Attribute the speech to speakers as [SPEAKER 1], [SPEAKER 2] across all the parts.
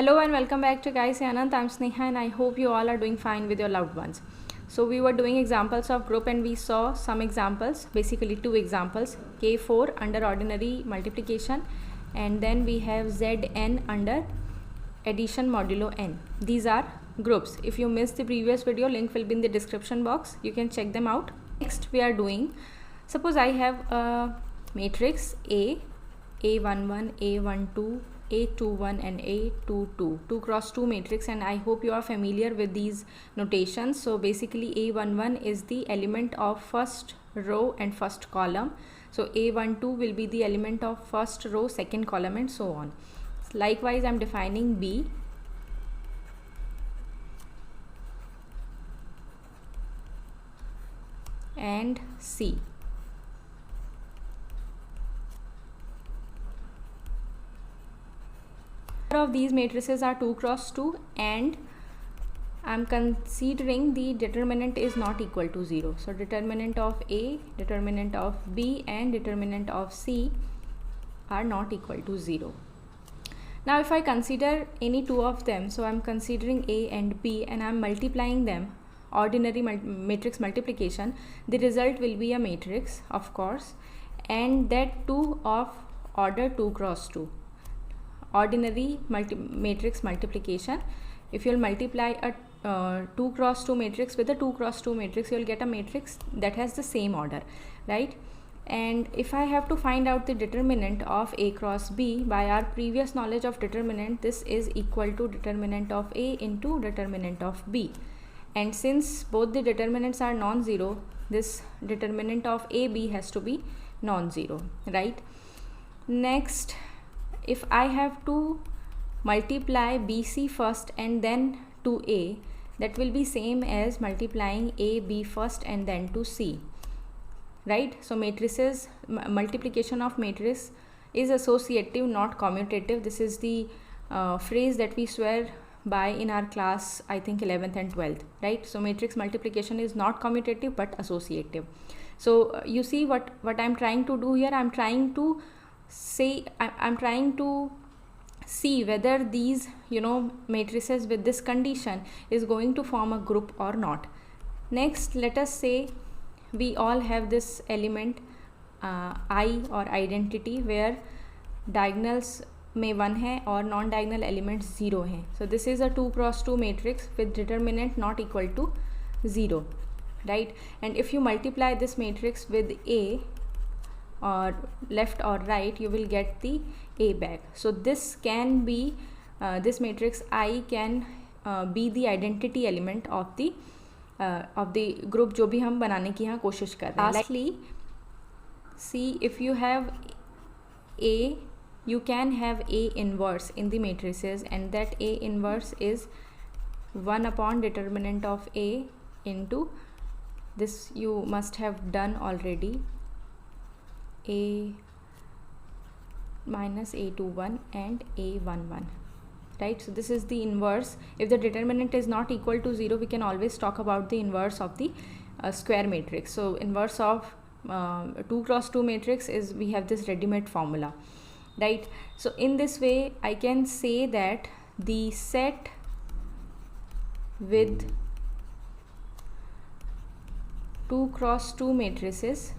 [SPEAKER 1] Hello and welcome back to Guys Anant. I'm Sneha and I hope you all are doing fine with your loved ones. So we were doing examples of group and we saw some examples, basically two examples, K4 under ordinary multiplication and then we have Zn under addition modulo n. These are groups. If you missed the previous video, link will be in the description box. You can check them out. Next we are doing, suppose I have a matrix A11, A12, A21 and A22, 2 cross 2 matrix, and I hope you are familiar with these notations. So basically A11 is the element of first row and first column. So A12 will be the element of first row, second column and so on. Likewise, I am defining B and C. Of these matrices are 2 cross 2 and I am considering the determinant is not equal to 0. So determinant of A, determinant of B and determinant of C are not equal to 0. Now if I consider any two of them, so I am considering A and B and I am multiplying them, ordinary matrix multiplication, the result will be a matrix of course, and that too of order 2 cross 2. Ordinary matrix multiplication, if you will multiply a 2 cross 2 matrix with a 2 cross 2 matrix, you will get a matrix that has the same order, right? And if I have to find out the determinant of A cross B, by our previous knowledge of determinant, this is equal to determinant of A into determinant of B, and since both the determinants are non-zero, this determinant of AB has to be non-zero, right? Next, if I have to multiply BC first and then to A, that will be same as multiplying AB first and then to C, right? So matrices, multiplication of matrix is associative, not commutative. This is the phrase that we swear by in our class, I think 11th and 12th, right? So matrix multiplication is not commutative but associative. So you see what I'm trying to do here. I'm trying to say, I'm trying to see whether these matrices with this condition is going to form a group or not. Next, let us say we all have this element I or identity where diagonals में 1 है और non diagonal elements 0 हैं. So this is a 2 cross 2 matrix with determinant not equal to 0, right? And if you multiply this matrix with A or left or right, you will get the A back. So this can be this matrix I can be the identity element of the group जो भी हम बनाने की यहाँ कोशिश कर रहे हैं. Lastly, see, if you have A, you can have A inverse in the matrices, and that A inverse is 1 upon determinant of A into this, you must have done already, A minus A21 and A11, right? So this is the inverse. If the determinant is not equal to 0, we can always talk about the inverse of the square matrix. So inverse of 2 cross 2 matrix is, we have this ready-made formula, right? So in this way I can say that the set with 2 cross 2 matrices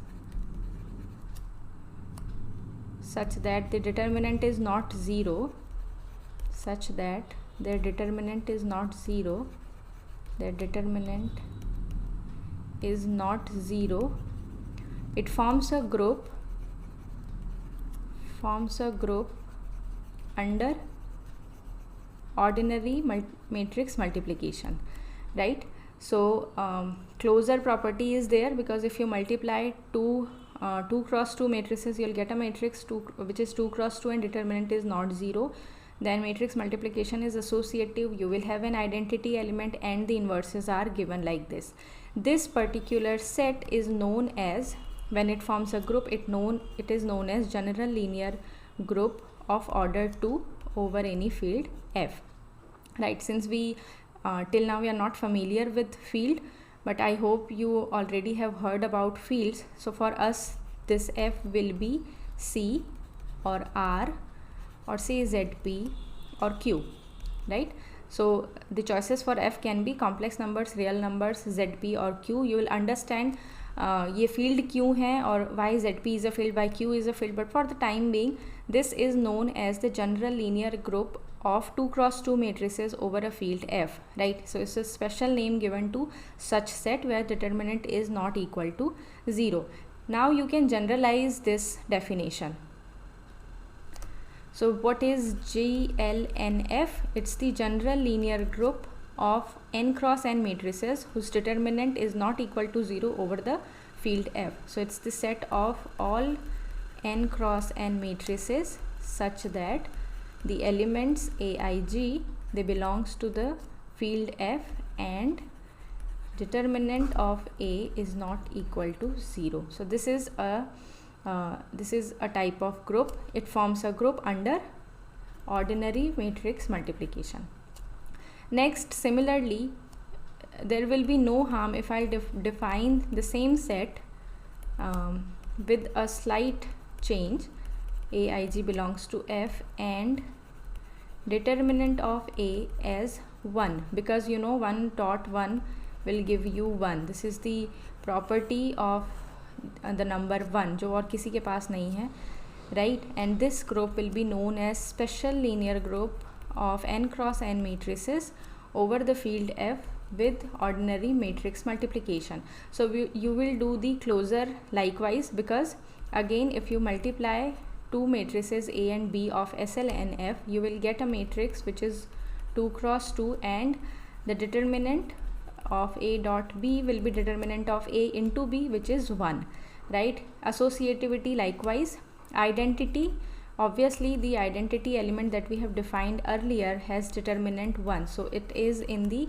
[SPEAKER 1] such that the determinant is not 0, such that their determinant is not 0, their determinant is not 0, it forms a group under ordinary matrix multiplication, right? So closure property is there, because if you multiply 2 cross 2 matrices, you will get a matrix which is 2 cross 2 and determinant is not 0. Then matrix multiplication is associative, you will have an identity element and the inverses are given like this. This particular set is known as, when it forms a group, it is known as general linear group of order 2 over any field F, right? Since we till now we are not familiar with field, but I hope you already have heard about fields. So for us this F will be C or R or say ZP or Q, right? So the choices for F can be complex numbers, real numbers, ZP or Q. You will understand ये field क्यों है और why ZP is a field, why Q is a field, but for the time being this is known as the general linear group of 2 cross 2 matrices over a field F, right? So it's a special name given to such set where determinant is not equal to 0. Now you can generalize this definition. So what is GLNF? It's the general linear group of n cross n matrices whose determinant is not equal to 0 over the field F. So it's the set of all n cross n matrices such that the elements aij, they belongs to the field F and determinant of A is not equal to 0. So this is a type of group. It forms a group under ordinary matrix multiplication. Next, similarly, there will be no harm if I define the same set with a slight change. Aij belongs to F and determinant of A as 1, because you know 1 dot 1 will give you 1. This is the property of the number 1 जो और किसी के पास नहीं है, right? And this group will be known as special linear group of n cross n matrices over the field F with ordinary matrix multiplication. So you will do the closure likewise, because again if you multiply two matrices A and B of SL and F, you will get a matrix which is 2 cross 2 and the determinant of A dot B will be determinant of A into B, which is 1, right? Associativity likewise. Identity, obviously the identity element that we have defined earlier has determinant 1, so it is in the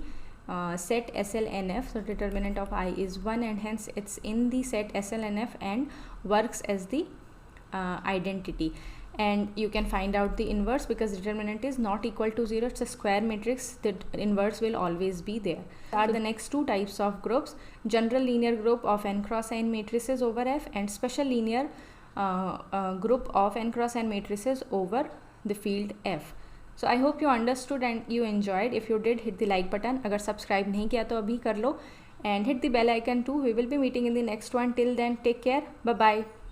[SPEAKER 1] set SLNF, so determinant of I is 1 and hence it's in the set SLNF and works as the identity. And you can find out the inverse, because determinant is not equal to 0. It's a square matrix, the inverse will always be there. Are the next two types of groups: general linear group of n cross n matrices over F and special linear group of n cross n matrices over the field F. So I hope you understood and you enjoyed. If you did, hit the like button. अगर subscribe नहीं किया तो अभी कर लो, and hit the bell icon too. We will be meeting in the next one. Till then, take care. Bye bye.